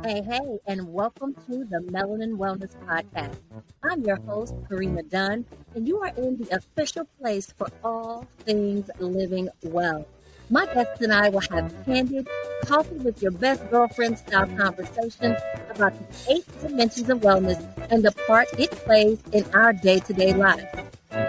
Hey, hey, and welcome to the Melanin Wellness Podcast. I'm your host, Karina Dunn, and you are in the official place for all things living well. My guests and I will have candid, coffee with your best girlfriend style conversation about the 8 dimensions of wellness and the part it plays in our day to day lives.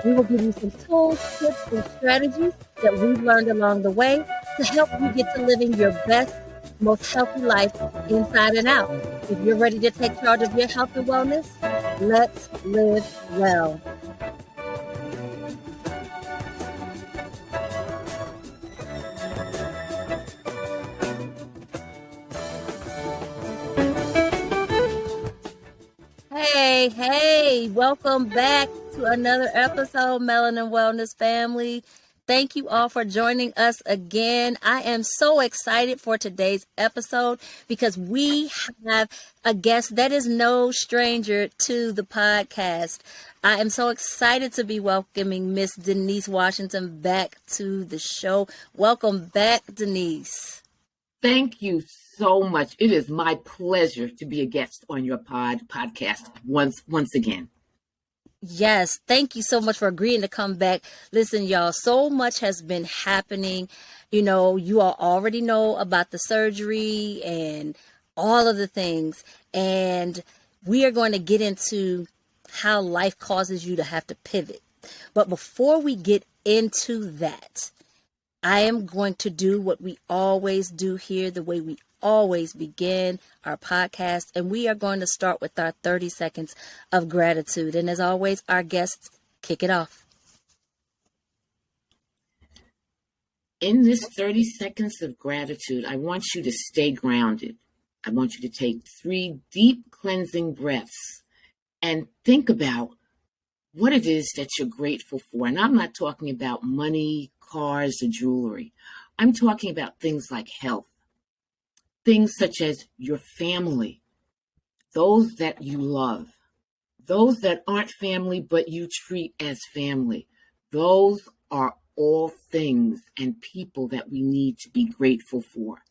We will give you some tools, tips, and strategies that we've learned along the way to help you get to living your best, most healthy life inside and out. If you're ready to take charge of your health and wellness, let's live well. Hey, hey, welcome back to another episode, Melanin Wellness family. Thank you all for joining us again. I am so excited for today's episode because we have a guest that is no stranger to the podcast. I am so excited to be welcoming Miss Denise Washington back to the show. Welcome back, Denise. Thank you so much. It is my pleasure to be a guest on your podcast once again. Yes, thank you so much for agreeing to come back. Listen, y'all, so much has been happening. You know, you all already know about the surgery and all of the things. And we are going to get into how life causes you to have to pivot. But before we get into that, I am going to do what we always do here, the way we always begin our podcast, and we are going to start with our 30 seconds of gratitude. And as always, our guests kick it off. In this 30 seconds of gratitude, I want you to stay grounded. I want you to take 3 deep cleansing breaths and think about what it is that you're grateful for. And I'm not talking about money, cars, or jewelry. I'm talking about things like health, things such as your family, those that you love, those that aren't family but you treat as family. Those are all things and people that we need to be grateful for.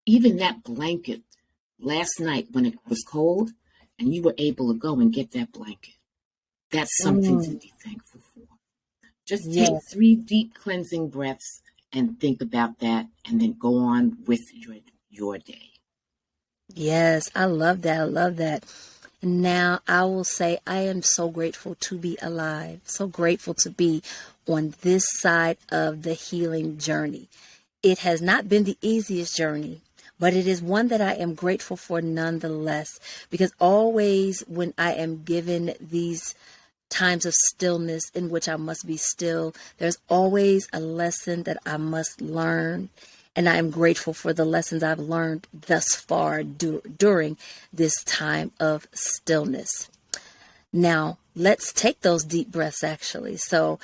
Even that blanket last night when it was cold and you were able to go and get that blanket. That's something to be thankful for. Just take 3 deep cleansing breaths and think about that, and then go on with your day. Yes, I love that. I love that. Now, I will say I am so grateful to be alive, so grateful to be on this side of the healing journey. It has not been the easiest journey, but it is one that I am grateful for nonetheless, because always when I am given these times of stillness in which I must be still, there's always a lesson that I must learn. And I am grateful for the lessons I've learned thus far during this time of stillness. Now, let's take those deep breaths, actually. So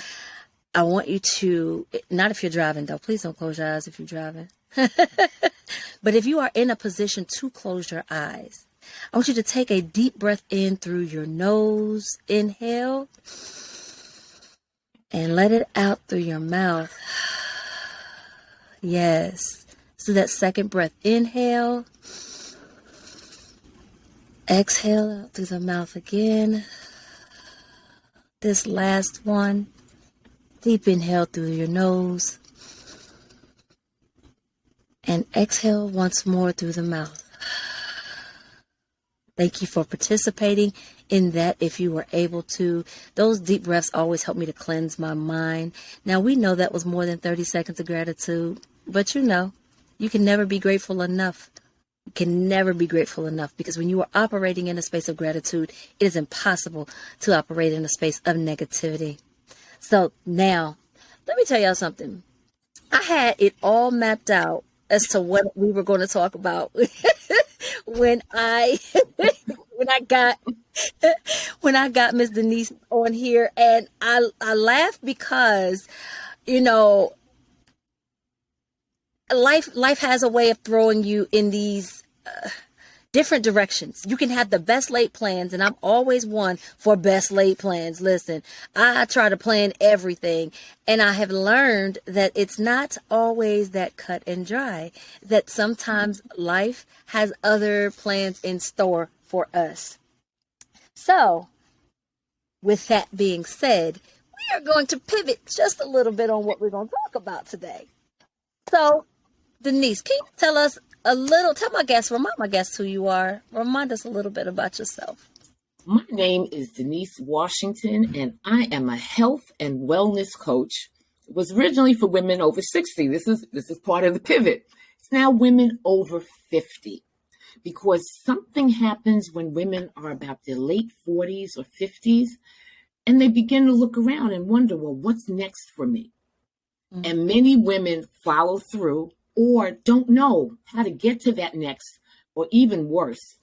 I want you to, not if you're driving, though. Please don't close your eyes if you're driving. But if you are in a position to close your eyes, I want you to take a deep breath in through your nose. Inhale. And let it out through your mouth. Yes. So that second breath, inhale. Exhale out through the mouth again. This last one, deep inhale through your nose. And exhale once more through the mouth. Thank you for participating in that if you were able to. Those deep breaths always help me to cleanse my mind. Now, we know that was more than 30 seconds of gratitude, but you know, you can never be grateful enough. You can never be grateful enough, because when you are operating in a space of gratitude, it is impossible to operate in a space of negativity. So now, let me tell y'all something. I had it all mapped out as to what we were going to talk about when I got Miss Denise on here, and I laugh because, you know, life has a way of throwing you in these different directions. You can have the best laid plans, and I'm always one for best laid plans. Listen, I try to plan everything, and I have learned that it's not always that cut and dry, that sometimes life has other plans in store for us. So, with that being said, we are going to pivot just a little bit on what we're going to talk about today. So, Denise, can you tell us a little, tell my guests, remind my guests who you are, remind us a little bit about yourself. My name is Denise Washington, and I am a health and wellness coach. It was originally for women over 60. This is part of the pivot. It's now women over 50, because something happens when women are about their late 40s or 50s, and they begin to look around and wonder, well, what's next for me? Mm-hmm. And many women follow through or don't know how to get to that next, or even worse,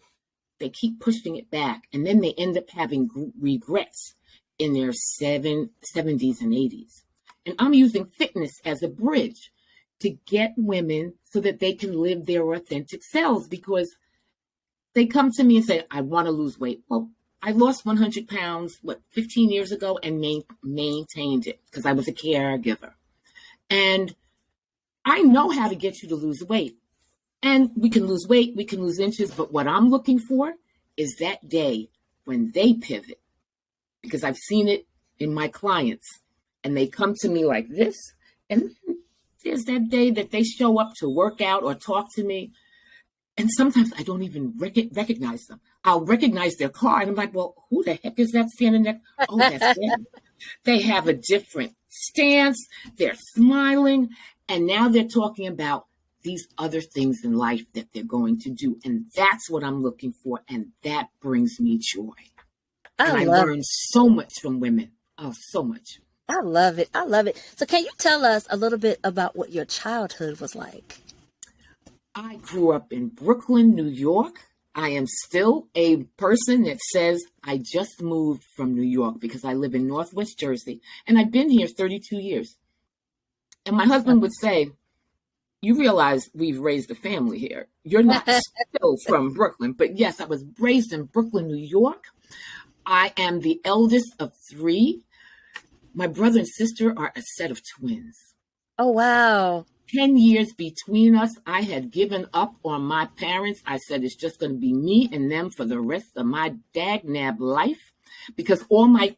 they keep pushing it back, and then they end up having regrets in their 70s and 80s. And I'm using fitness as a bridge to get women so that they can live their authentic selves, because they come to me and say, I want to lose weight. Well, I lost 100 pounds, 15 years ago, and maintained it because I was a caregiver. And I know how to get you to lose weight. And we can lose weight, we can lose inches, but what I'm looking for is that day when they pivot, because I've seen it in my clients, and they come to me like this, and there's that day that they show up to work out or talk to me, and sometimes I don't even recognize them. I'll recognize their car, and I'm like, well, who the heck is that standing there? Oh, that's them. They have a different stance, they're smiling, and now they're talking about these other things in life that they're going to do. And that's what I'm looking for. And that brings me joy. I learn so much from women. Oh, so much. I love it. I love it. So can you tell us a little bit about what your childhood was like? I grew up in Brooklyn, New York. I am still a person that says I just moved from New York because I live in Northwest Jersey. And I've been here 32 years. And my husband would say, you realize we've raised a family here. You're not still from Brooklyn, but yes, I was raised in Brooklyn, New York. I am the eldest of 3. My brother and sister are a set of twins. Oh, wow. 10 years between us. I had given up on my parents. I said, it's just going to be me and them for the rest of my dag-nab life, because all my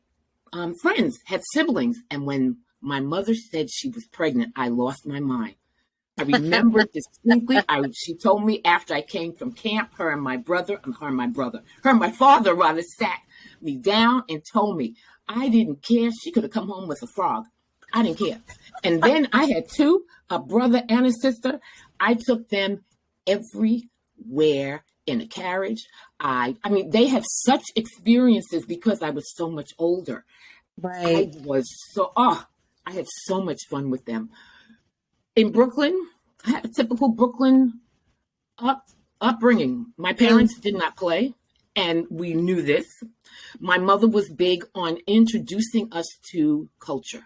friends had siblings. And when my mother said she was pregnant, I lost my mind. I remember distinctly. She told me after I came from camp, her and my father rather sat me down and told me I didn't care. She could have come home with a frog. I didn't care. And then I had 2, a brother and a sister. I took them everywhere in a carriage. I mean, they had such experiences because I was so much older. Right. I had so much fun with them. In Brooklyn, I had a typical Brooklyn upbringing. My parents did not play, and we knew this. My mother was big on introducing us to culture.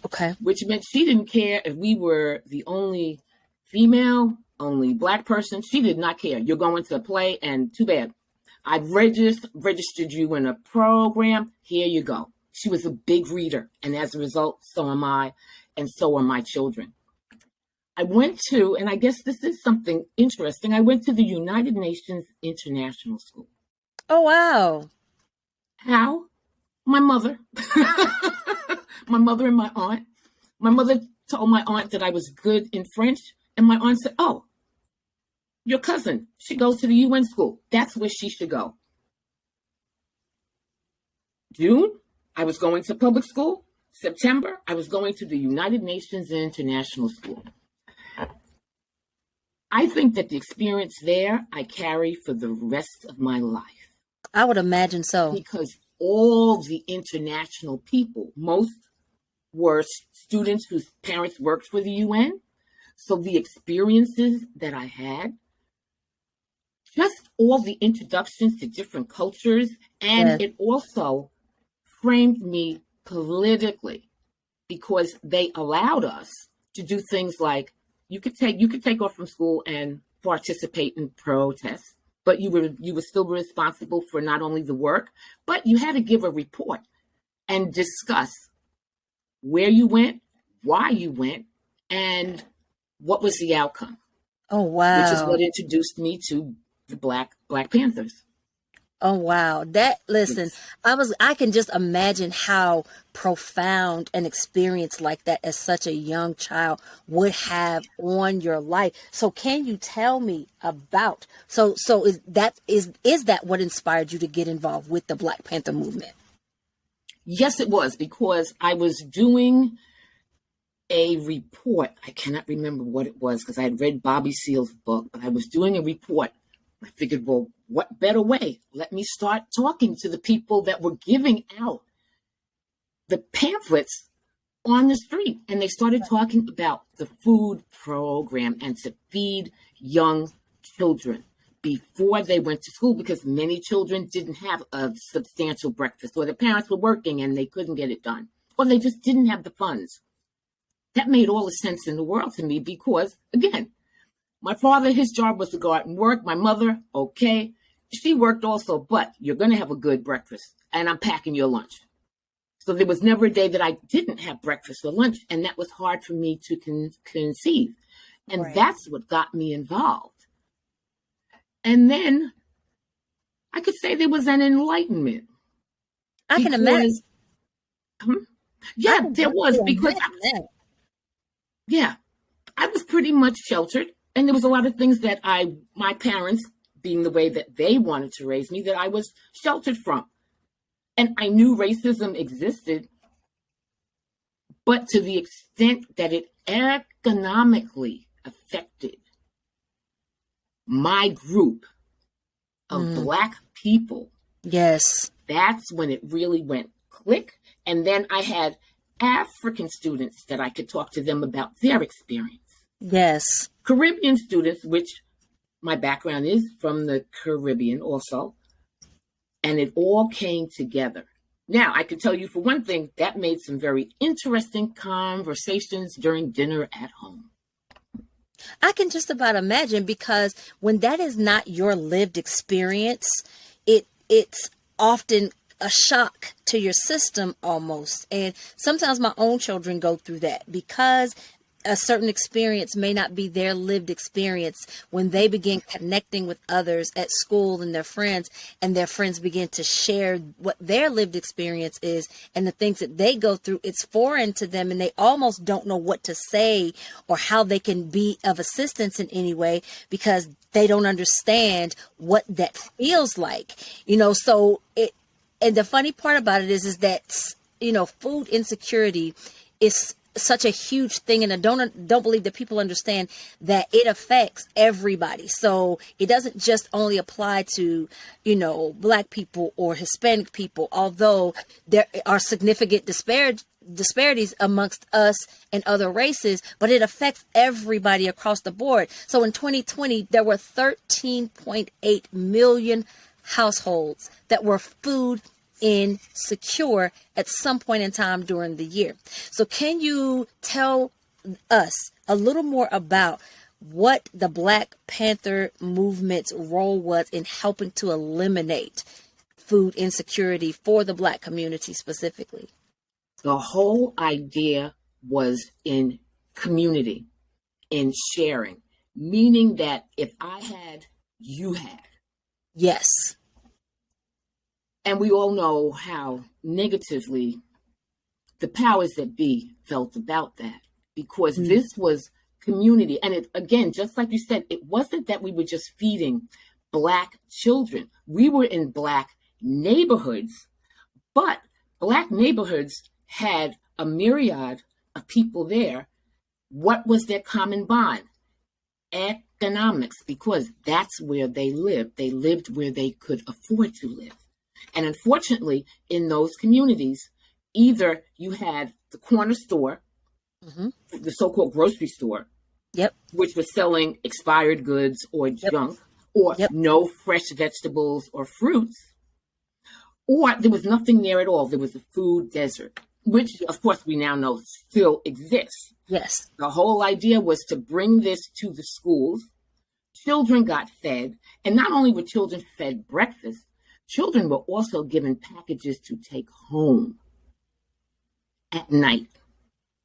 Okay. Which meant she didn't care if we were the only female, only Black person. She did not care. You're going to play, and too bad. I've registered you in a program. Here you go. She was a big reader, and as a result, so am I, and so are my children. I went to, and I guess this is something interesting, I went to the United Nations International School. Oh, wow. How? My mother. My mother and my aunt. My mother told my aunt that I was good in French, and my aunt said, oh, your cousin, she goes to the UN school. That's where she should go. June, I was going to public school. September, I was going to the United Nations International School. I think that the experience there I carry for the rest of my life. I would imagine so. Because all the international people, most were students whose parents worked for the UN. So the experiences that I had, just all the introductions to different cultures, and It also framed me politically, because they allowed us to do things like you could take off from school and participate in protests, but you were still responsible for not only the work, but you had to give a report and discuss where you went, why you went, and what was the outcome. Oh, Which is wow. what introduced me to the Black Panthers. Oh, wow. Listen, Yes. I can just imagine how profound an experience like that as such a young child would have on your life. So can you tell me about, so is that what inspired you to get involved with the Black Panther movement? Yes, it was, because I was doing a report. I cannot remember what it was because I had read Bobby Seale's book, but I was doing a report. I figured, well, what better way? Let me start talking to the people that were giving out the pamphlets on the street. And they started talking about the food program and to feed young children before they went to school, because many children didn't have a substantial breakfast, or their parents were working and they couldn't get it done, or they just didn't have the funds. That made all the sense in the world to me because, again, my father, his job was to go out and work. My mother, okay, she worked also, but you're going to have a good breakfast and I'm packing your lunch. So there was never a day that I didn't have breakfast or lunch, and that was hard for me to conceive. And Right. that's what got me involved. And then I could say there was an enlightenment I can imagine. because, I yeah, can there was, definitely because, imagine that. yeah, I was pretty much sheltered. And there was a lot of things that my parents, being the way that they wanted to raise me, that I was sheltered from. And I knew racism existed, but to the extent that it economically affected my group of Black people, Yes. that's when it really went click. And then I had African students that I could talk to them about their experience. Yes. Caribbean students, which my background is from the Caribbean also, and it all came together. Now, I can tell you for one thing, that made some very interesting conversations during dinner at home. I can just about imagine, because when that is not your lived experience, it's often a shock to your system almost. And sometimes my own children go through that because a certain experience may not be their lived experience. When they begin connecting with others at school and their friends begin to share what their lived experience is and the things that they go through, it's foreign to them and they almost don't know what to say or how they can be of assistance in any way because they don't understand what that feels like. And the funny part about it is that, food insecurity is such a huge thing, and I don't believe that people understand that it affects everybody. So it doesn't just only apply to, Black people or Hispanic people, although there are significant disparities amongst us and other races, but it affects everybody across the board. So in 2020, there were 13.8 million households that were food insecure at some point in time during the year. So can you tell us a little more about what the Black Panther movement's role was in helping to eliminate food insecurity for the Black community specifically? The whole idea was in community, in sharing, meaning that if I had, you had. Yes. And we all know how negatively the powers that be felt about that, because this was community. And it, again, just like you said, it wasn't that we were just feeding Black children. We were in Black neighborhoods, but Black neighborhoods had a myriad of people there. What was their common bond? Economics, because that's where they lived. They lived where they could afford to live. And unfortunately, in those communities, either you had the corner store, the so-called grocery store, Yep. which was selling expired goods or junk, or no fresh vegetables or fruits, or there was nothing there at all. There was a food desert. which of course we now know still exists. Yes. The whole idea was to bring this to the schools. Children got fed, and not only were children fed breakfast, children were also given packages to take home at night,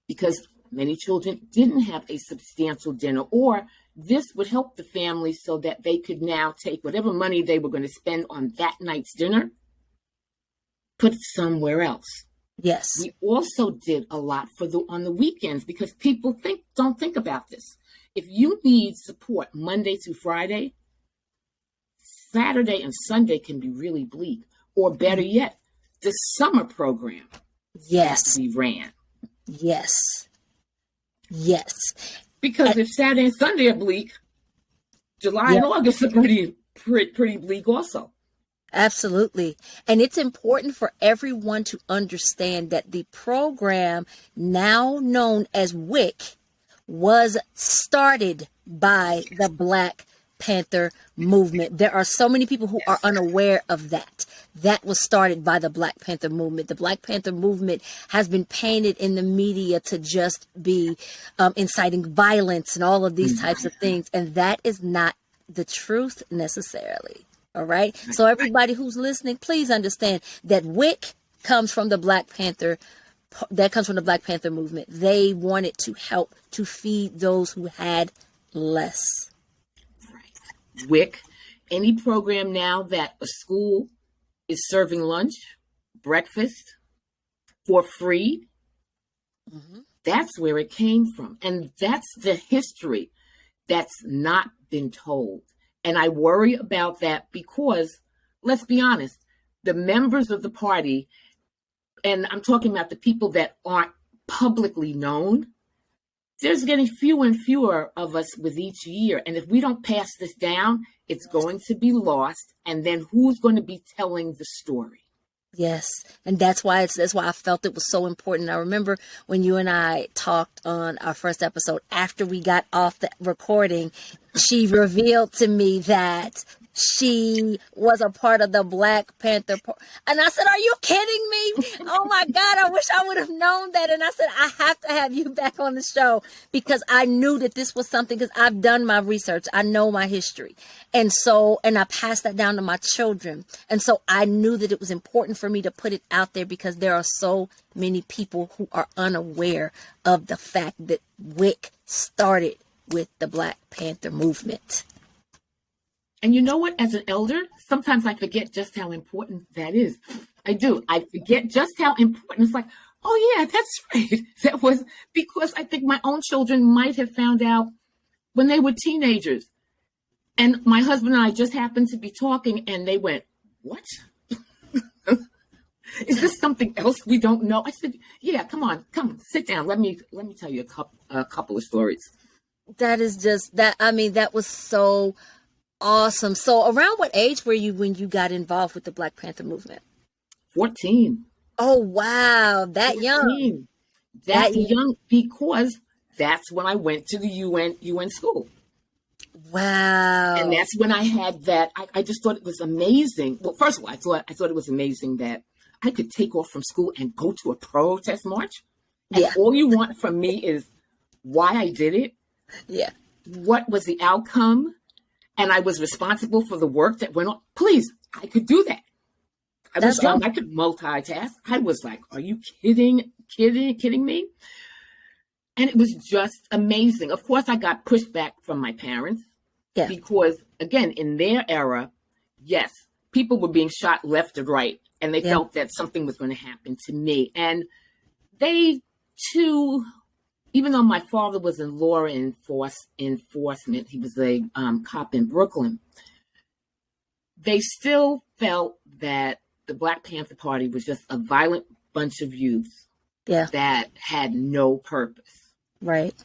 because many children didn't have a substantial dinner, or this would help the family so that they could now take whatever money they were going to spend on that night's dinner, put it somewhere else. Yes. We also did a lot on the weekends, because people don't think about this. If you need support Monday through Friday, Saturday and Sunday can be really bleak. Or better yet, the summer program Yes. that we ran. Yes. Yes. Because if Saturday and Sunday are bleak, July and August are pretty bleak also. Absolutely. And it's important for everyone to understand that the program, now known as WIC, was started by the Black Panther movement. There are so many people who are unaware of that. That was started by the Black Panther movement. The Black Panther movement has been painted in the media to just be inciting violence and all of these types of things. And that is not the truth necessarily. All right. So everybody who's listening, please understand that WIC comes from the Black Panther. That comes from the Black Panther movement. They wanted to help to feed those who had less. Right. WIC, any program now that a school is serving lunch, breakfast for free, that's where it came from. And that's the history that's not been told. And I worry about that because, let's be honest, the members of the party, and I'm talking about the people that aren't publicly known, there's getting fewer and fewer of us with each year. And if we don't pass this down, it's going to be lost. And then who's going to be telling the story? Yes. And that's why I felt it was so important. I remember when you and I talked on our first episode after we got off the recording, she revealed to me that she was a part of the Black Panther. And I said, are you kidding me? Oh my God, I wish I would have known that. And I said, I have to have you back on the show because I knew that this was something, because I've done my research. I know my history. And I passed that down to my children. And so I knew that it was important for me to put it out there because there are so many people who are unaware of the fact that WIC started with the Black Panther movement. And you know what? As an elder, sometimes I forget just how important that is. I do. I forget just how important. It's like, oh yeah, that's right. That was because I think my own children might have found out when they were teenagers. And my husband and I just happened to be talking and they went, what? Is this something else we don't know? I said, yeah, come sit down. Let me tell you a couple of stories. That is just that. I mean, that was so awesome. So around what age were you when you got involved with the Black Panther movement? 14. Oh, wow. That 14. young. That young, because that's when I went to the UN school. Wow. And that's when I had that. I just thought it was amazing. Well, first of all, I thought it was amazing that I could take off from school and go to a protest march. And all you want from me is why I did it. Yeah. What was the outcome? And I was responsible for the work that went on. Please, I could do that. I was young. I could multitask. I was like, are you kidding me? And it was just amazing. Of course, I got pushback from my parents because, again, in their era, yes, people were being shot left and right. And they felt that something was going to happen to me. And they, too, even though my father was in law enforcement, he was a cop in Brooklyn, they still felt that the Black Panther Party was just a violent bunch of youths that had no purpose. Right.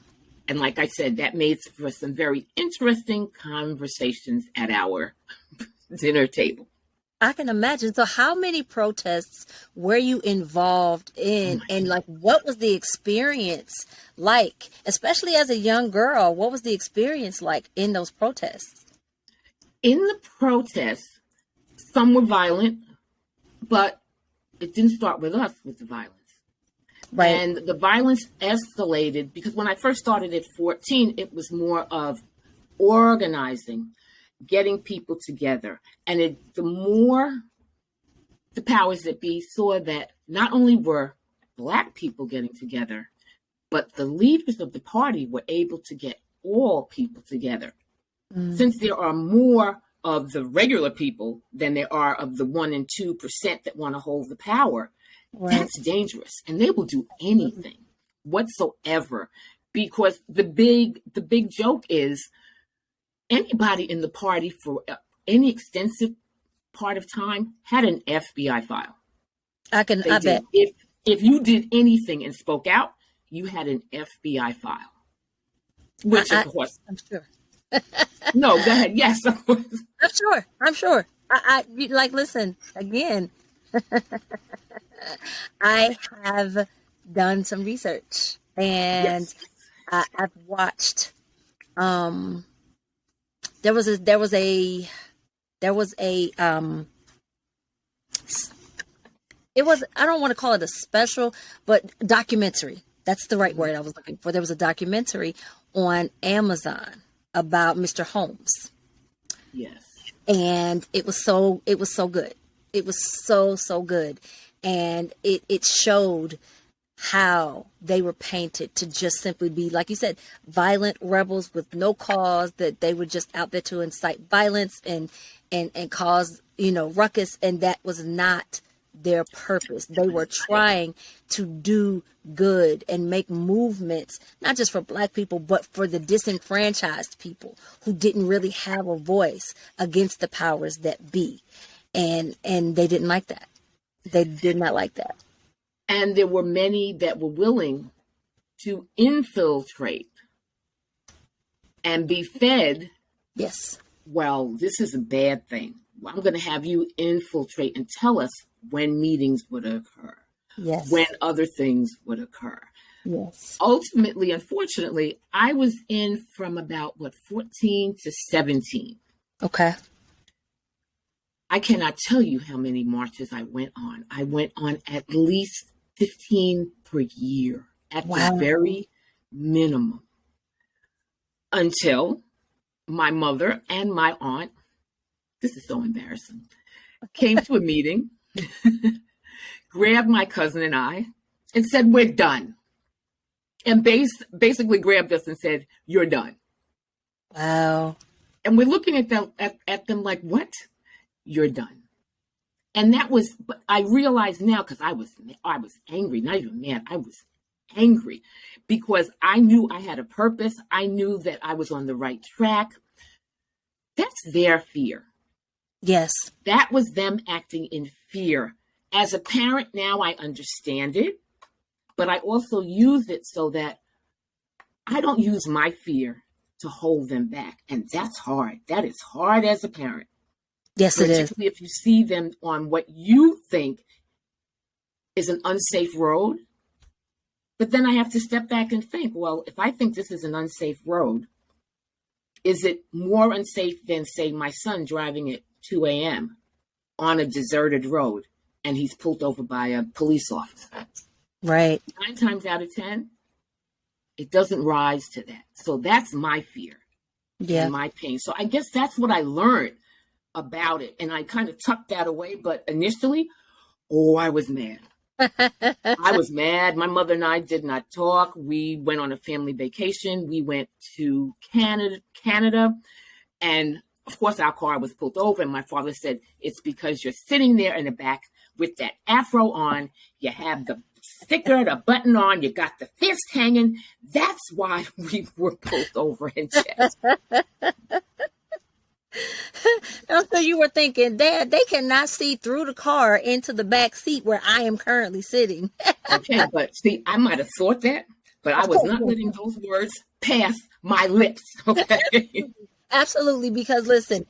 And like I said, that made for some very interesting conversations at our dinner table. I can imagine. So how many protests were you involved in? And like, what was the experience like, especially as a young girl? What was the experience like in those protests? In the protests, some were violent, but it didn't start with us with the violence. Right. And the violence escalated because when I first started at 14, it was more of organizing, getting people together. And the more the powers that be saw that not only were Black people getting together, but the leaders of the party were able to get all people together. Mm. Since there are more of the regular people than there are of the 1% and 2% that want to hold the power, Right. that's dangerous. And they will do anything whatsoever, because the big joke is anybody in the party for any extensive part of time had an FBI file. I bet. If you did anything and spoke out, you had an FBI file. Which, of course, I'm sure. No, go ahead. Yes, of course. I'm sure. Like, listen, again, I have done some research, and Yes. I've watched, there was a it was, I don't want to call it a special, but documentary. That's the right word I was looking for. There was a documentary on Amazon about Mr. Holmes. Yes. And it was so good. It was so good. And it showed how they were painted to just simply be, like you said, violent rebels with no cause, that they were just out there to incite violence and cause, ruckus. And that was not their purpose. They were trying to do good and make movements, not just for Black people, but for the disenfranchised people who didn't really have a voice against the powers that be. And they didn't like that. They did not like that. And there were many that were willing to infiltrate and be fed. Yes. Well, this is a bad thing. I'm going to have you infiltrate and tell us when meetings would occur. Yes. When other things would occur. Yes. Ultimately, unfortunately, I was in from about 14 to 17. Okay. I cannot tell you how many marches I went on. I went on at least 15 per year at the very minimum, until my mother and my aunt, this is so embarrassing, came to a meeting, grabbed my cousin and I, and said, "We're done." And basically grabbed us and said, "You're done." Wow. And we're looking at them like, "What? You're done." And that was, but I realize now, because I was angry, not even mad. I was angry because I knew I had a purpose. I knew that I was on the right track. That's their fear. Yes. That was them acting in fear. As a parent now, I understand it, but I also use it so that I don't use my fear to hold them back. And that's hard. That is hard as a parent. Yes, it is. Particularly if you see them on what you think is an unsafe road. But then I have to step back and think, well, if I think this is an unsafe road, is it more unsafe than, say, my son driving at 2 a.m. on a deserted road and he's pulled over by a police officer? Right. 9 times out of 10, it doesn't rise to that. So that's my fear and my pain. So I guess that's what I learned about it. And I kind of tucked that away. But initially, I was mad. I was mad. My mother and I did not talk. We went on a family vacation. We went to Canada. And of course, our car was pulled over. And my father said, "It's because you're sitting there in the back with that afro on. You have the sticker, the button on. You got the fist hanging. That's why we were pulled over and checked." So you were thinking, Dad, they cannot see through the car into the back seat where I am currently sitting. Okay, but see, I might have thought that, but I was not letting those words pass my lips. Okay. Absolutely, because listen,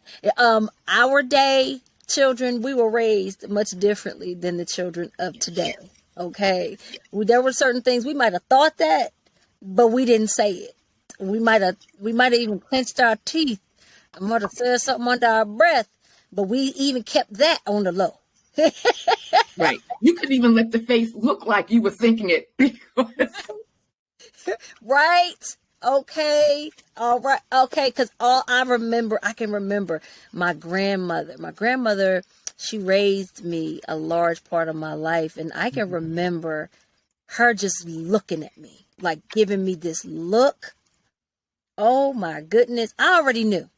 our day children, we were raised much differently than the children of today. Okay, there were certain things we might have thought that, but we didn't say it. We might have even clenched our teeth. I might have said something under our breath, but we even kept that on the low. Right. You couldn't even let the face look like you were thinking it because Right? Okay. All right. Okay. Because all I can remember my grandmother. My grandmother, she raised me a large part of my life. And I can remember her just looking at me, like giving me this look. Oh my goodness. I already knew.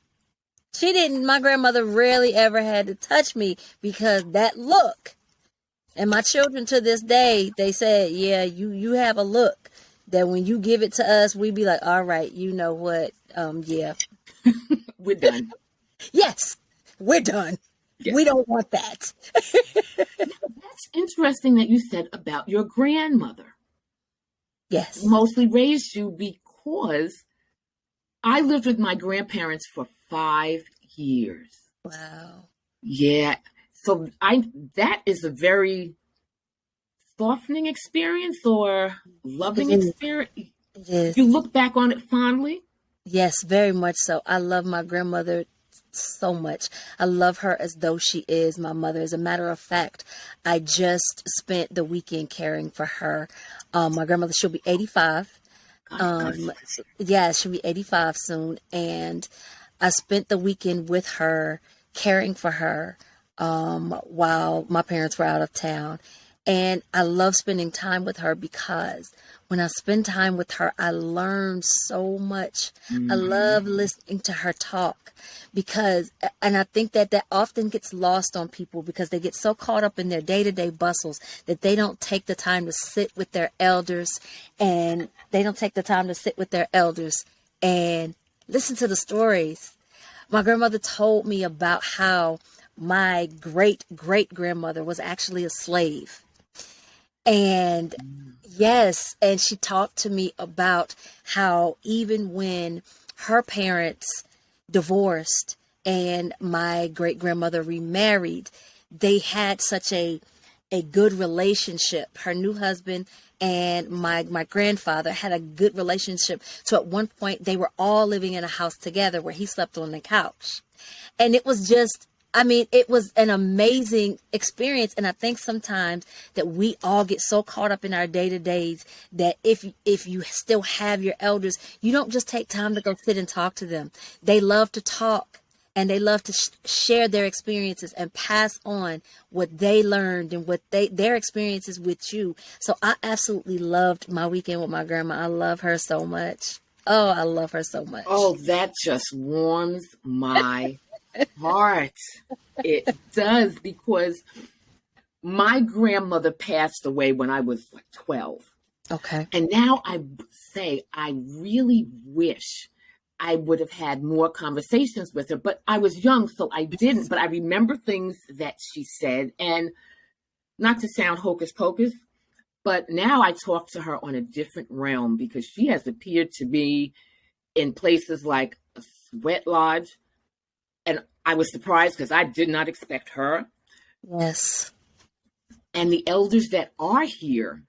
My grandmother rarely ever had to touch me because that look. And my children to this day, they said, yeah, you have a look that when you give it to us, we be like, all right, you know what? Yeah. we're done. Yes, we're done. Yes. We don't want that. That's interesting that you said about your grandmother. Yes. Mostly raised you because I lived with my grandparents for 5 years. Wow. Yeah. So that is a very softening experience or loving It is. experience. It is. You look back on it fondly. Yes, very much so. I love my grandmother so much. I love her as though she is my mother. As a matter of fact, I just spent the weekend caring for her. My grandmother, she'll be 85. God bless. Yeah, she'll be 85 soon. And I spent the weekend with her, caring for her, while my parents were out of town. And I love spending time with her because when I spend time with her, I learn so much. I love listening to her talk and I think that often gets lost on people because they get so caught up in their day-to-day bustles that they don't take the time to sit with their elders and listen to the stories. My grandmother told me about how my great great grandmother was actually a slave. And yes, and she talked to me about how even when her parents divorced and my great grandmother remarried, they had such a good relationship. Her new husband and my grandfather had a good relationship. So at one point they were all living in a house together where he slept on the couch. And it was just, I mean, it was an amazing experience. And I think sometimes that we all get so caught up in our day-to-days that if you still have your elders, you don't just take time to go sit and talk to them. They love to talk and they love to share their experiences and pass on what they learned and their experiences with you. So I absolutely loved my weekend with my grandma. I love her so much. Oh, I love her so much. Oh, that just warms my heart. It does, because my grandmother passed away when I was like 12. Okay. And now I say I really wish I would have had more conversations with her, but I was young, so I didn't. But I remember things that she said, and not to sound hocus pocus, but now I talk to her on a different realm because she has appeared to be in places like a sweat lodge. And I was surprised because I did not expect her. Yes. And the elders that are here,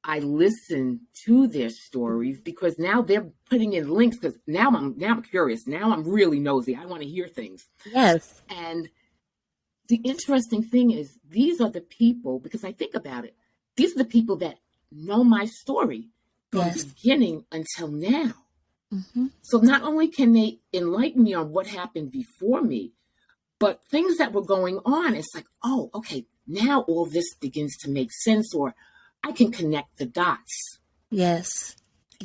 I listen to their stories because now they're putting in links, because now I'm curious. Now I'm really nosy. I want to hear things. Yes. And the interesting thing is, these are the people, because I think about it, these are the people that know my story from beginning until now. Mm-hmm. So not only can they enlighten me on what happened before me, but things that were going on, it's like, oh, okay, now all this begins to make sense, or I can connect the dots. Yes.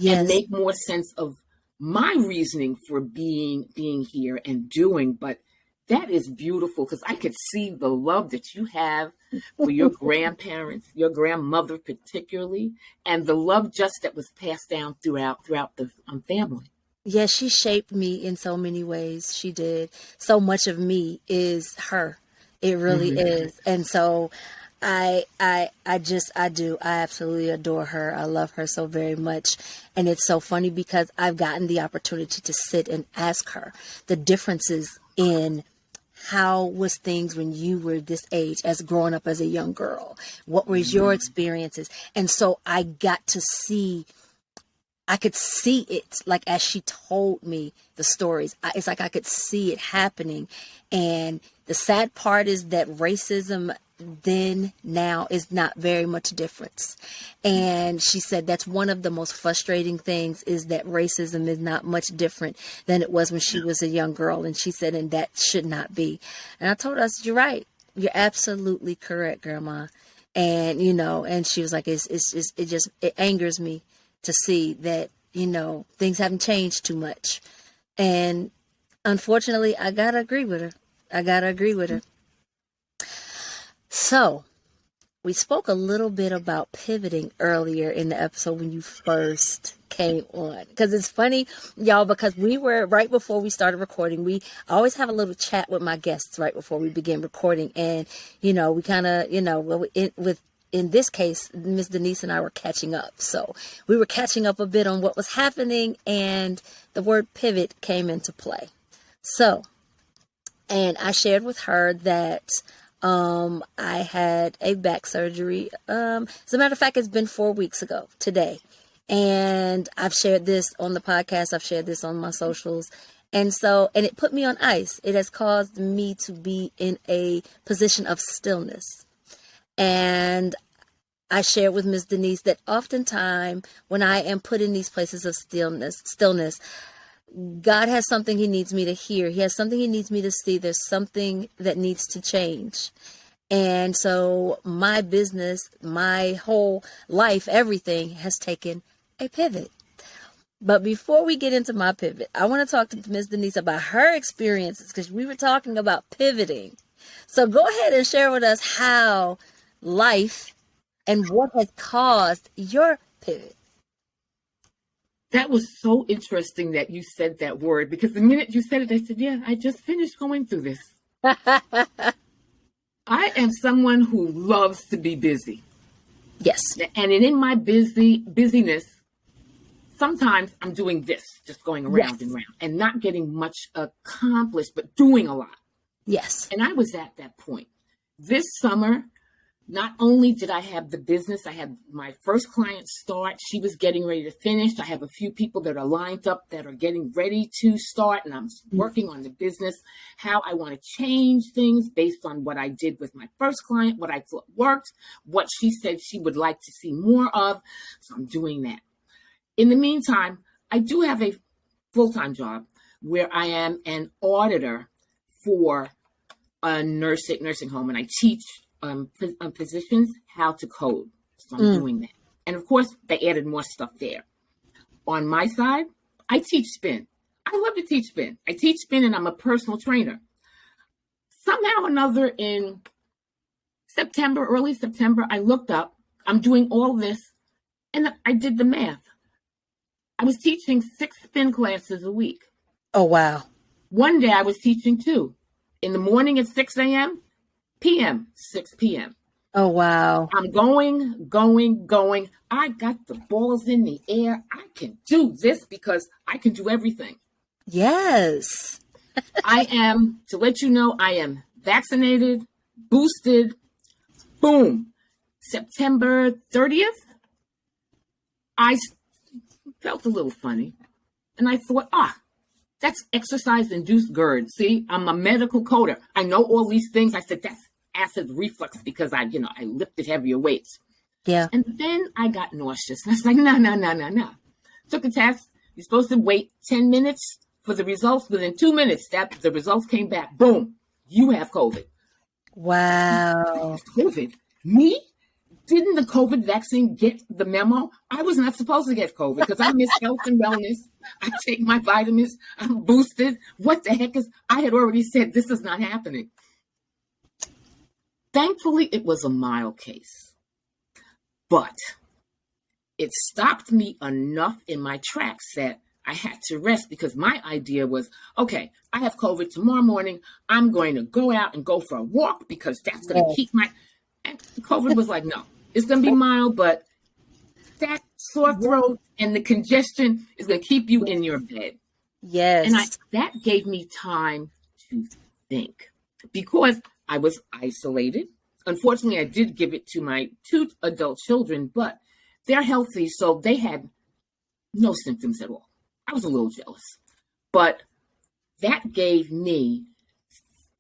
And make more sense of my reasoning for being here and doing. But that is beautiful, because I could see the love that you have for your grandparents, your grandmother particularly, and the love just that was passed down throughout the family. Yeah, she shaped me in so many ways. She did. So much of me is her. It really is. And so I absolutely adore her. I love her so very much. And it's so funny because I've gotten the opportunity to sit and ask her the differences in how was things when you were this age, as growing up as a young girl. What was your experiences? And so I got to see I could see it, like as she told me the stories. It's like I could see it happening. And the sad part is that racism then now is not very much difference. And she said that's one of the most frustrating things, is that racism is not much different than it was when she was a young girl. And she said, and that should not be. And I told her, I said, you're right. You're absolutely correct, Grandma. And, and she was like, it angers me to see that, things haven't changed too much. And unfortunately, I gotta agree with her. So we spoke a little bit about pivoting earlier in the episode when you first came on. Because it's funny, y'all, because we were right before we started recording. We always have a little chat with my guests right before we begin recording. And, we kind of, in this case, Miss Denise and I were catching up. So we were catching up a bit on what was happening, and the word pivot came into play. So, and I shared with her that I had a back surgery. As a matter of fact, it's been 4 weeks ago today. And I've shared this on the podcast. I've shared this on my socials. And it put me on ice. It has caused me to be in a position of stillness. And I shared with Miss Denise that oftentimes when I am put in these places of stillness, God has something he needs me to hear. He has something he needs me to see. There's something that needs to change. And so my business, my whole life, everything has taken a pivot. But before we get into my pivot, I want to talk to Ms. Denise about her experiences, because we were talking about pivoting. So go ahead and share with us how life and what has caused your pivot. That was so interesting that you said that word, because the minute you said it, I said, yeah, I just finished going through this. I am someone who loves to be busy. Yes. And in my busyness, sometimes I'm doing this, just going around and around and not getting much accomplished, but doing a lot. Yes. And I was at that point. This summer, not only did I have the business, I had my first client start. She was getting ready to finish. I have a few people that are lined up that are getting ready to start, and I'm working on the business, how I want to change things based on what I did with my first client, what I thought worked, what she said she would like to see more of. So I'm doing that. In the meantime, I do have a full-time job where I am an auditor for a nursing home, and I teach physicians how to code. So I'm doing that. And of course, they added more stuff there. On my side, I teach spin. I love to teach spin. I teach spin, and I'm a personal trainer. Somehow or another in September, early September, I looked up, I'm doing all this, and I did the math. I was teaching 6 spin classes a week. Oh, wow. One day I was teaching 2. In the morning at 6 a.m., p.m., 6 p.m. Oh, wow. I'm going. I got the balls in the air. I can do this because I can do everything. Yes. I am, to let you know, I am vaccinated, boosted. Boom. September 30th, I felt a little funny. And I thought, that's exercise-induced GERD. See, I'm a medical coder. I know all these things. I said, that's acid reflux because I lifted heavier weights. Yeah. And then I got nauseous. And I was like, no. Took a test. You're supposed to wait 10 minutes for the results. Within 2 minutes, the results came back. Boom. You have COVID. Wow. COVID? Me? Didn't the COVID vaccine get the memo? I was not supposed to get COVID because I miss health and wellness. I take my vitamins. I'm boosted. What the heck I had already said this is not happening. Thankfully, it was a mild case. But it stopped me enough in my tracks that I had to rest, because my idea was, okay, I have COVID tomorrow morning. I'm going to go out and go for a walk because that's going to keep my... And COVID was like, no, it's going to be mild, but that sore throat and the congestion is going to keep you in your bed. Yes. And that gave me time to think, because I was isolated. Unfortunately, I did give it to my 2 adult children, but they're healthy. So they had no symptoms at all. I was a little jealous. But that gave me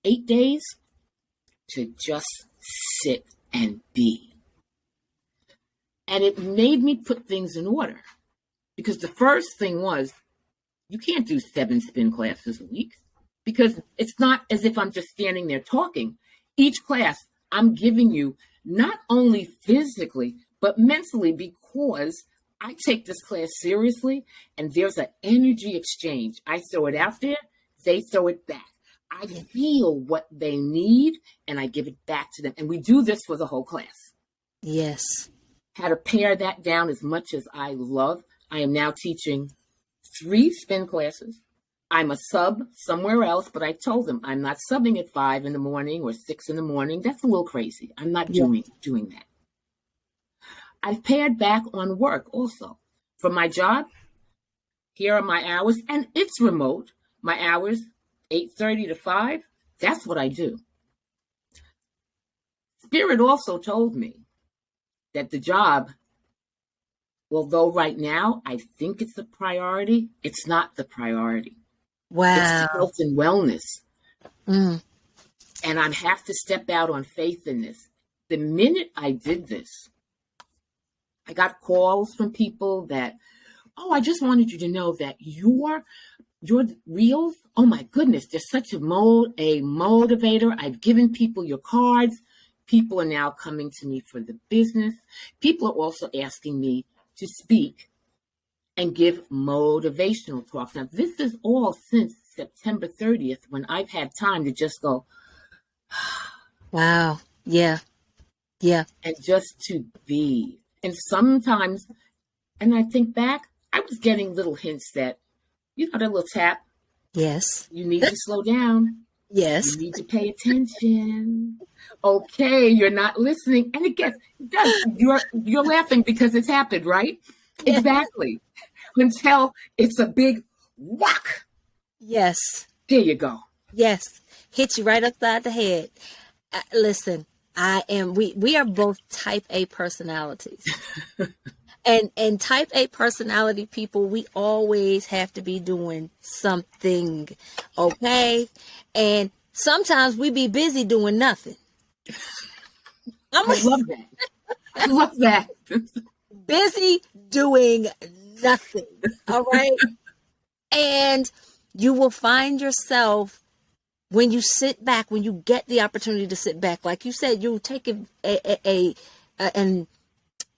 8 days to just sit and be. And it made me put things in order. Because the first thing was, you can't do 7 spin classes a week. Because it's not as if I'm just standing there talking. Each class, I'm giving you not only physically, but mentally, because I take this class seriously, and there's an energy exchange. I throw it out there, they throw it back. I feel what they need, and I give it back to them. And we do this for the whole class. Yes. How to pare that down as much as I love. I am now teaching 3 spin classes. I'm a sub somewhere else, but I told them I'm not subbing at 5 in the morning or 6 in the morning. That's a little crazy. I'm not doing that. I've pared back on work also. For my job, here are my hours, and it's remote. My hours, 8:30 to 5, that's what I do. Spirit also told me that the job, although right now I think it's a priority, it's not the priority. Wow. It's health and wellness. And I have to step out on faith in this. The minute I did this, I got calls from people that, I just wanted you to know that your reels, oh my goodness, they're such a motivator. I've given people your cards. People are now coming to me for the business. People are also asking me to speak and give motivational talks. Now, this is all since September 30th, when I've had time to just go, wow, yeah, and just to be. And sometimes, and I think back, I was getting little hints that, that little tap. Yes. You need to slow down. Yes. You need to pay attention. Okay, you're not listening. And it does. You're laughing because it's happened, right? Yes. Exactly. Until it's a big whack. Yes. There you go. Yes. Hit you right upside the head. Listen, we are both type A personalities. And type A personality people, we always have to be doing something. Okay? And sometimes we be busy doing nothing. I love that. I love that. Busy doing nothing. All right. And you will find yourself, when you sit back, when you get the opportunity to sit back, like you said, you'll take an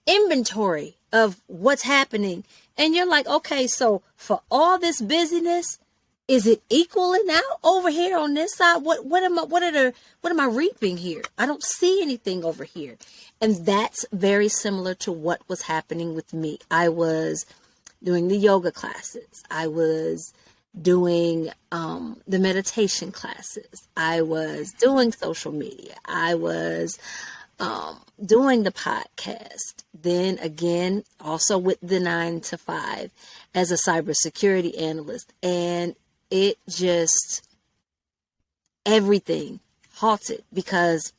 inventory of what's happening. And you're like, okay, so for all this busyness, is it equaling out over here on this side? What am I reaping here? I don't see anything over here. And that's very similar to what was happening with me. I was doing the yoga classes. I was doing the meditation classes. I was doing social media. I was doing the podcast. Then again, also with the 9 to 5 as a cybersecurity analyst. And it just, everything halted, because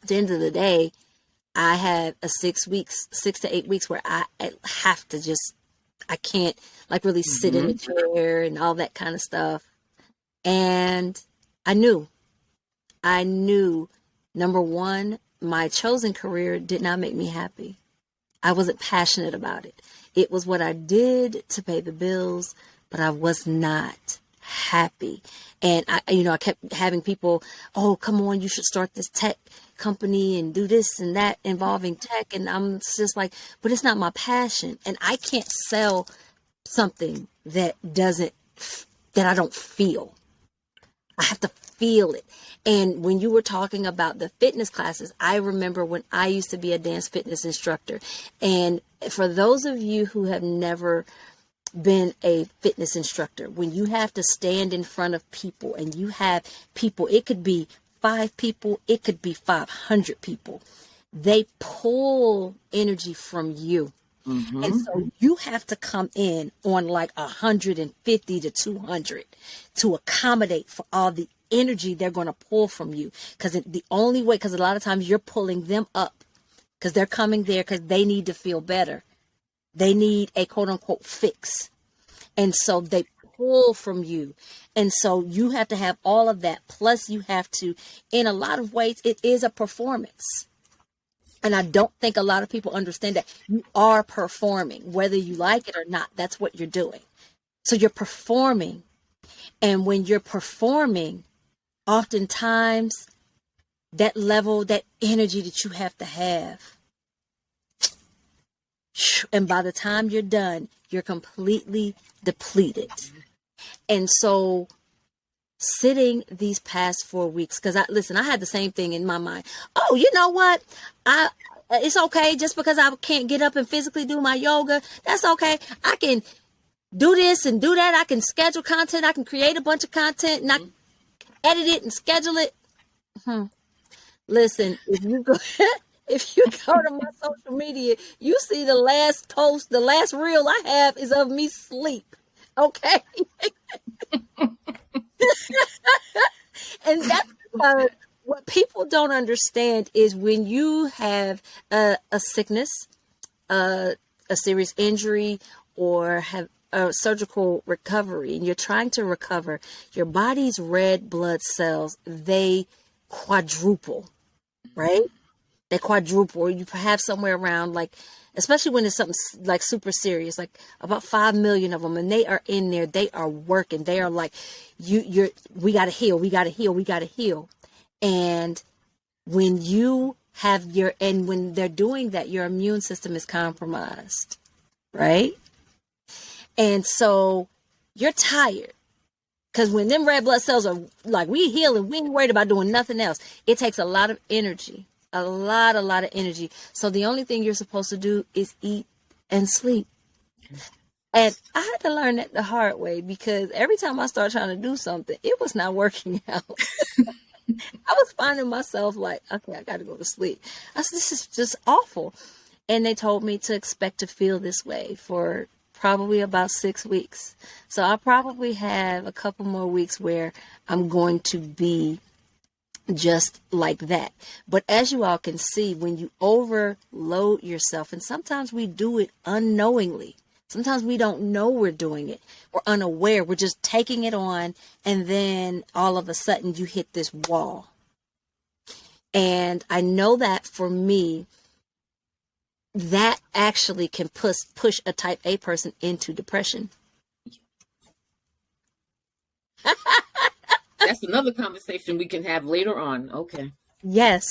at the end of the day, I had a 6 to 8 weeks where I have to just, I can't like really sit in a chair and all that kind of stuff. And I knew, number one, my chosen career did not make me happy. I wasn't passionate about it. It was what I did to pay the bills, but I was not happy. And I kept having people, oh, come on, you should start this tech company and do this and that involving tech. And I'm just like, but it's not my passion. And I can't sell something that I don't feel. I have to feel it. And when you were talking about the fitness classes, I remember when I used to be a dance fitness instructor. And for those of you who have never been a fitness instructor, when you have to stand in front of people and you have people, it could be 5 people, it could be 500 people. They pull energy from you. Mm-hmm. And so you have to come in on like 150 to 200 to accommodate for all the energy they're going to pull from you. Because the only way, because a lot of times you're pulling them up because they're coming there because they need to feel better. They need a quote unquote fix. And so they pull from you. And so you have to have all of that. Plus you have to, in a lot of ways, it is a performance. And I don't think a lot of people understand that you are performing, whether you like it or not. That's what you're doing. So you're performing. And when you're performing, oftentimes that level, that energy that you have to have. And by the time you're done, you're completely depleted. And so sitting these past 4 weeks, because I had the same thing in my mind. Oh, you know what? It's okay just because I can't get up and physically do my yoga. That's okay. I can do this and do that. I can schedule content. I can create a bunch of content and I can edit it and schedule it. Listen, if you go to my social media, you see the last post, the last reel I have is of me sleep. Okay. And that's because what people don't understand is when you have a sickness, a serious injury, or have a surgical recovery, and you're trying to recover, your body's red blood cells, they quadruple, right? They quadruple, or you have somewhere around, like, especially when it's something like super serious, like about 5 million of them, and they are in there, they are working, they are like, we got to heal, we got to heal, we got to heal. And when you have and when they're doing that, your immune system is compromised, right? And so you're tired. Because when them red blood cells are like, we healing, we ain't worried about doing nothing else. It takes a lot of energy, a lot of energy. So the only thing you're supposed to do is eat and sleep. And I had to learn that the hard way, because every time I started trying to do something, it was not working out. I was finding myself like, okay, I got to go to sleep. I said, this is just awful. And they told me to expect to feel this way for probably about 6 weeks. So I probably have a couple more weeks where I'm going to be just like that. But as you all can see, when you overload yourself, and sometimes we do it unknowingly. Sometimes we don't know we're doing it. We're unaware. We're just taking it on. And then all of a sudden you hit this wall. And I know that for me, that actually can push a type A person into depression. That's another conversation we can have later on. Okay. Yes,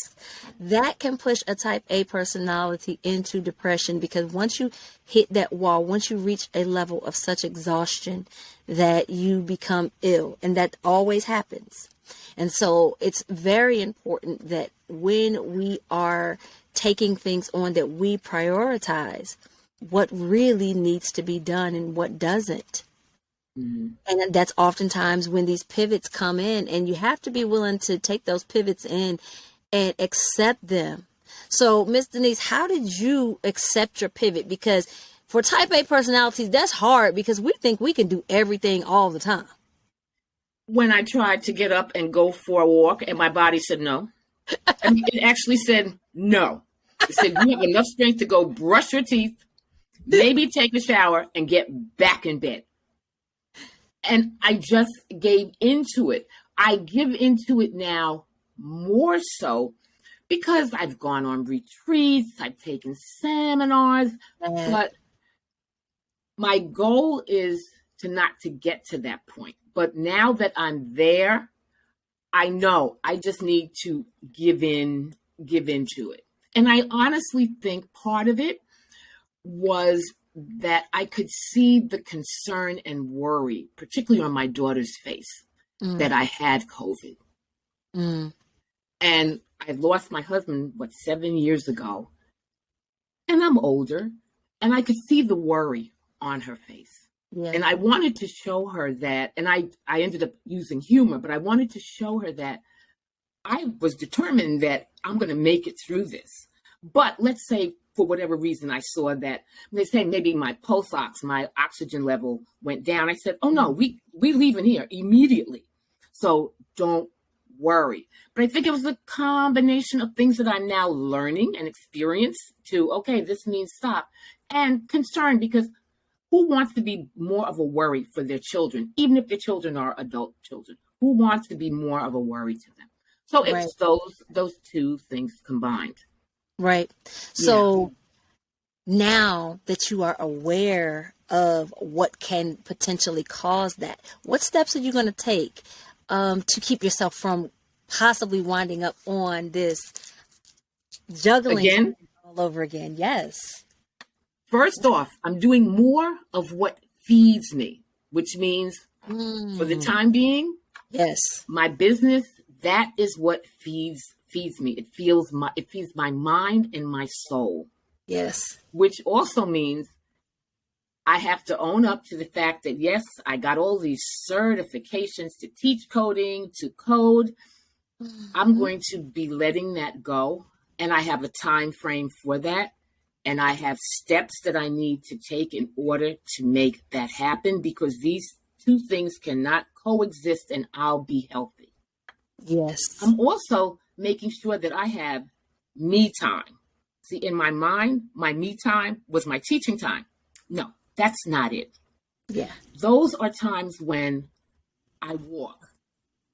that can push a type A personality into depression, because once you hit that wall, once you reach a level of such exhaustion that you become ill, and that always happens. And so it's very important that when we are taking things on, that we prioritize what really needs to be done and what doesn't. Mm-hmm. And that's oftentimes when these pivots come in, and you have to be willing to take those pivots in and accept them. So, Miss Denise, how did you accept your pivot? Because for type A personalities, that's hard, because we think we can do everything all the time. When I tried to get up and go for a walk, and my body said no. I mean, it actually said no. It said, you have enough strength to go brush your teeth, maybe take a shower, and get back in bed. And I just gave into it. I give into it now more so because I've gone on retreats, I've taken seminars, but my goal is not to get to that point. But now that I'm there, I know I just need to give into it. And I honestly think part of it was that I could see the concern and worry, particularly on my daughter's face, that I had COVID. And I lost my husband, 7 years ago. And I'm older, and I could see the worry on her face. Yeah. And I wanted to show her that, and I ended up using humor, but I wanted to show her that I was determined that I'm going to make it through this. But let's say, for whatever reason, I saw that they say maybe my pulse ox, my oxygen level went down. I said, oh no, we leaving here immediately. So don't worry. But I think it was a combination of things that I'm now learning and experience to, okay, this means stop. and concern, because who wants to be more of a worry for their children, even if their children are adult children? Who wants to be more of a worry to them? So Right. it's those two things combined. Right. Yeah. So now that you are aware of what can potentially cause that, what steps are you going to take to keep yourself from possibly winding up on this juggling Again, all over again? Yes. first off, I'm doing more of what feeds me, which means for the Mm. time being, Yes. my business, that is what feeds me. It feeds my mind and my soul, Yes. which also means I have to own up to the fact that, yes, I got all these certifications to teach coding, to code. I'm Mhm. going to be letting that go. And I have a time frame for that. And I have steps that I need to take in order to make that happen, because these two things cannot coexist and I'll be healthy. Yes. I'm also making sure that I have me time. See, in my mind, my me time was my teaching time. No, that's not it. Yeah. Those are times when I walk,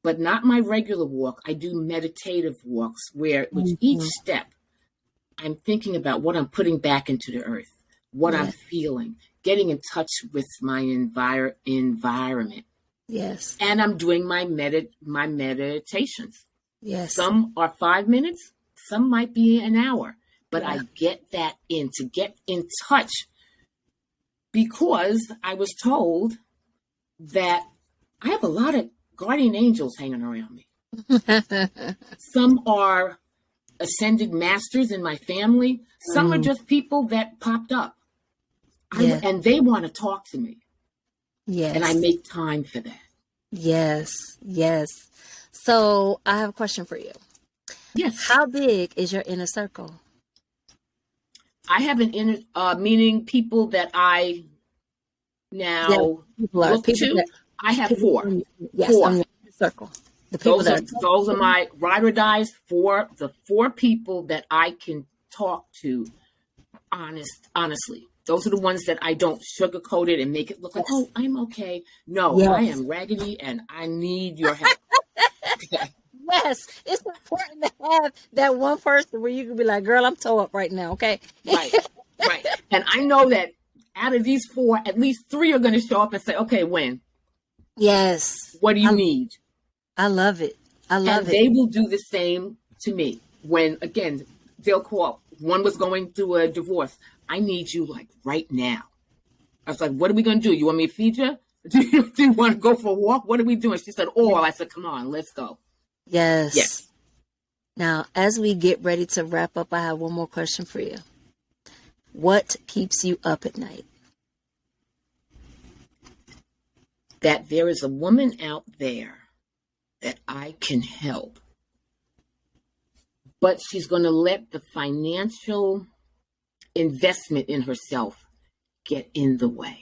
but not my regular walk. I do meditative walks which each Mhm. step I'm thinking about what I'm putting back into the earth, what I'm Yeah. feeling, getting in touch with my environment. Yes. And I'm doing my meditations. Yes. Some are 5 minutes, some might be an hour, but Yeah. I get that in to get in touch, because I was told that I have a lot of guardian angels hanging around me. Some are ascended masters in my family. Some are Mm. just people that popped up. Yeah. And they want to talk to me. And I Yes. make time for that. Yes. Yes. So I have a question for you. Yes. How big is your inner circle? I have an inner, meaning people that I Yeah, now people are look people to. that I have people four. in, yes, on Four. your inner circle. The people that are Those are my ride or dies, the four people that I can talk to honestly. Those are the ones that I don't sugarcoat it and make it look like, yes, oh, I'm okay. No, I yes, am raggedy and I need your help. yes. It's important to have that one person where you can be like, "Girl, I'm toe up right now." Okay. Right, right. And I know that out of these four, at least three are going to show up and say, okay, when? Yes, What do you need? I love it. I love And it. they will do the same to me. When, again, they'll call. One was going through a divorce. I need you like right now. I was like, what are we going to do? You want me to feed you? Do you want to go for a walk? What are we doing? She said, Yeah. all. I said, come on, let's go. Yes. Yes. Now, as we get ready to wrap up, I have one more question for you. What keeps you up at night? That there is a woman out there that I can help, but she's going to let the financial investment in herself get in the way.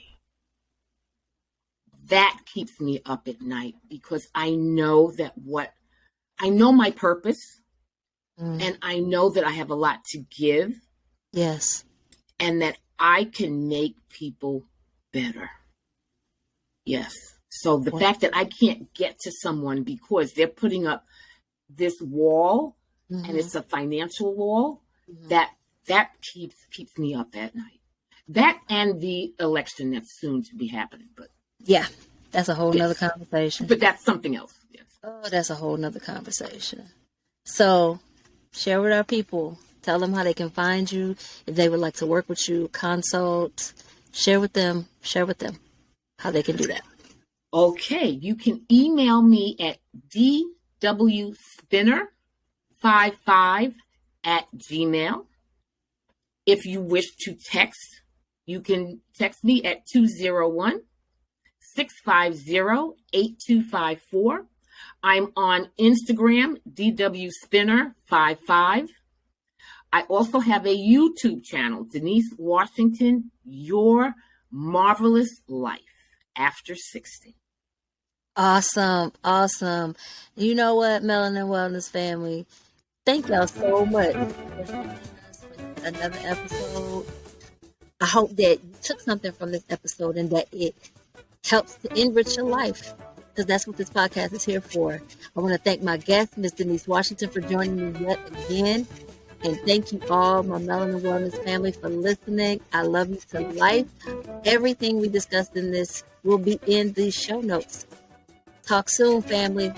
That keeps me up at night, because I know I know my purpose, Mm. and I know that I have a lot to give, Yes. and that I can make people better. Yes. So the What? fact that I can't get to someone because they're putting up this wall, Mm-hmm. and it's a financial wall, Mm-hmm. that keeps me up at night. That and the election that's soon to be happening, but Yeah, that's a whole nother yes, conversation. but that's something else. Yes. Oh, that's a whole nother conversation. So, share with our people. Tell them how they can find you. If they would like to work with you, consult, share with them how they can do that. Okay, you can email me at dwspinner55@gmail. If you wish to text, you can text me at 201-650-8254. I'm on Instagram, dwspinner55. I also have a YouTube channel, Denise Washington, Your Marvelous Life After 60. Awesome. Awesome. You know what, Melanin Wellness family? Thank y'all so much for joining us for another episode I hope that you took something from this episode and that it helps to enrich your life, because that's what this podcast is here for. I want to thank my guest, Miss Denise Washington, for joining me yet again. And thank you all, my Melanin Wellness family, for listening. I love you to life. Everything we discussed in this will be in the show notes. Talk soon, family.